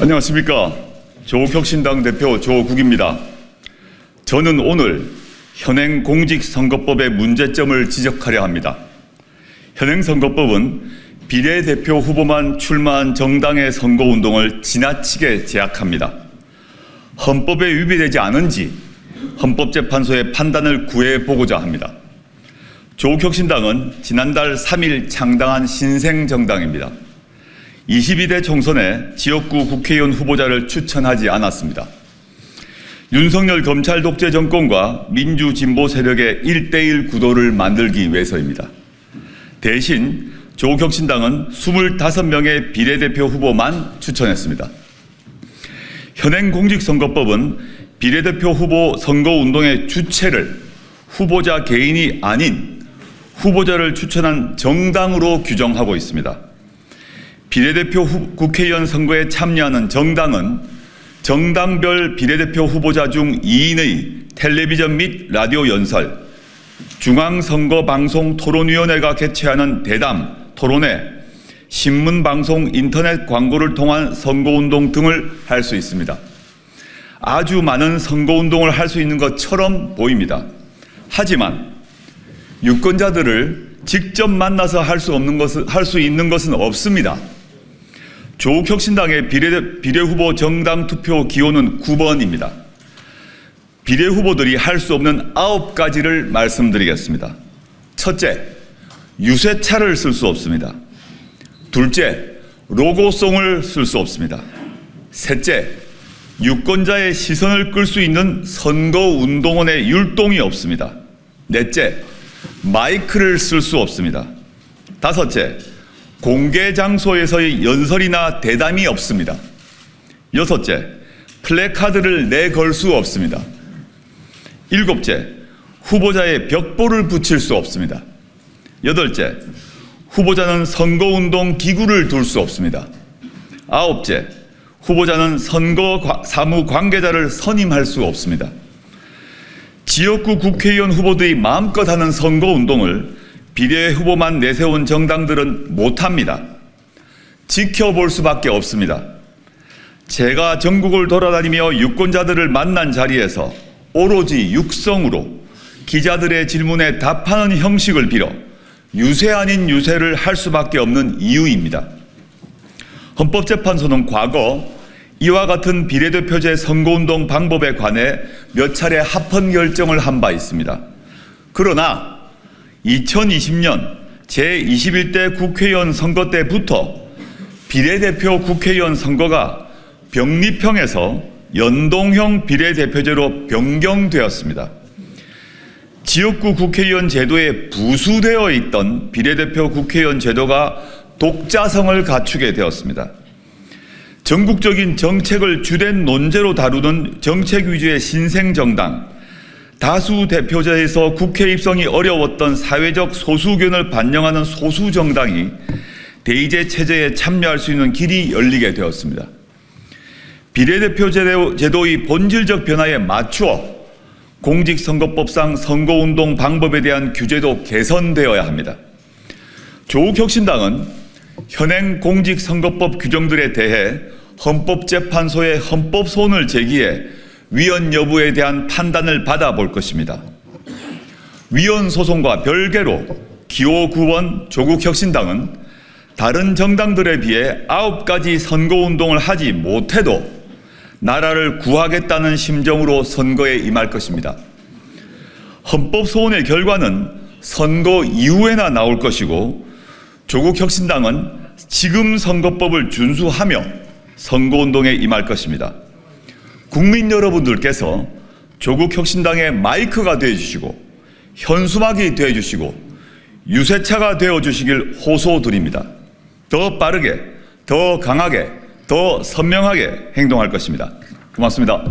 안녕하십니까. 조국혁신당 대표 조국입니다. 저는 오늘 현행 공직선거법의 문제점을 지적하려 합니다. 현행 선거법은 비례대표 후보만 출마한 정당의 선거운동을 지나치게 제약합니다. 헌법에 위배되지 않은지 헌법재판소의 판단을 구해보고자 합니다. 조국혁신당은 지난달 3일 창당한 신생정당입니다. 22대 총선에 지역구 국회의원 후보자를 추천하지 않았습니다. 윤석열 검찰 독재 정권과 민주진보 세력의 1:1 구도를 만들기 위해서입니다. 대신 조국혁신당은 25명의 비례대표 후보만 추천했습니다. 현행 공직선거법은 비례대표 후보 선거운동의 주체를 후보자 개인이 아닌 후보자를 추천한 정당으로 규정하고 있습니다. 비례대표 국회의원 선거에 참여하는 정당은 정당별 비례대표 후보자 중 2인의 텔레비전 및 라디오 연설, 중앙선거방송토론위원회가 개최하는 대담, 토론회, 신문방송, 인터넷 광고를 통한 선거운동 등을 할 수 있습니다. 아주 많은 선거운동을 할 수 있는 것처럼 보입니다. 하지만 유권자들을 직접 만나서 할 수 있는 것은 없습니다. 조국혁신당의 비례후보 정당 투표 기호는 9번입니다. 비례후보들이 할 수 없는 9가지를 말씀드리겠습니다. 첫째, 유세차를 쓸 수 없습니다. 둘째, 로고송을 쓸 수 없습니다. 셋째, 유권자의 시선을 끌 수 있는 선거운동원의 율동이 없습니다. 넷째, 마이크를 쓸 수 없습니다. 다섯째, 공개 장소에서의 연설이나 대담이 없습니다. 여섯째, 플래카드를 내걸 수 없습니다. 일곱째, 후보자의 벽보를 붙일 수 없습니다. 여덟째, 후보자는 선거운동 기구를 둘 수 없습니다. 아홉째, 후보자는 선거 사무 관계자를 선임할 수 없습니다. 지역구 국회의원 후보들이 마음껏 하는 선거운동을 비례 후보만 내세운 정당들은 못합니다. 지켜볼 수밖에 없습니다. 제가 전국을 돌아다니며 유권자들을 만난 자리에서 오로지 육성으로 기자들의 질문에 답하는 형식을 빌어 유세 아닌 유세를 할 수밖에 없는 이유입니다. 헌법재판소는 과거 이와 같은 비례대표제 선거운동 방법에 관해 몇 차례 합헌 결정을 한 바 있습니다. 그러나 2020년 제21대 국회의원 선거 때부터 비례대표 국회의원 선거가 병립형에서 연동형 비례대표제로 변경되었습니다. 지역구 국회의원 제도에 부수되어 있던 비례대표 국회의원 제도가 독자성을 갖추게 되었습니다. 전국적인 정책을 주된 논제로 다루는 정책 위주의 신생정당, 다수 대표제에서 국회 입성이 어려웠던 사회적 소수견을 반영하는 소수정당이 대의제 체제에 참여할 수 있는 길이 열리게 되었습니다. 비례대표 제도의 본질적 변화에 맞추어 공직선거법상 선거운동 방법에 대한 규제도 개선되어야 합니다. 조국혁신당은 현행 공직선거법 규정들에 대해 헌법재판소의 헌법소원을 제기해 위헌 여부에 대한 판단을 받아볼 것입니다. 위헌 소송과 별개로 기호 9번 조국혁신당은 다른 정당들에 비해 9가지 선거운동을 하지 못해도 나라를 구하겠다는 심정으로 선거에 임할 것입니다. 헌법소원의 결과는 선거 이후에나 나올 것이고 조국혁신당은 지금 선거법을 준수하며 선거운동에 임할 것입니다. 국민 여러분들께서 조국혁신당의 마이크가 되어주시고 현수막이 되어주시고 유세차가 되어주시길 호소드립니다. 더 빠르게, 더 강하게, 더 선명하게 행동할 것입니다. 고맙습니다.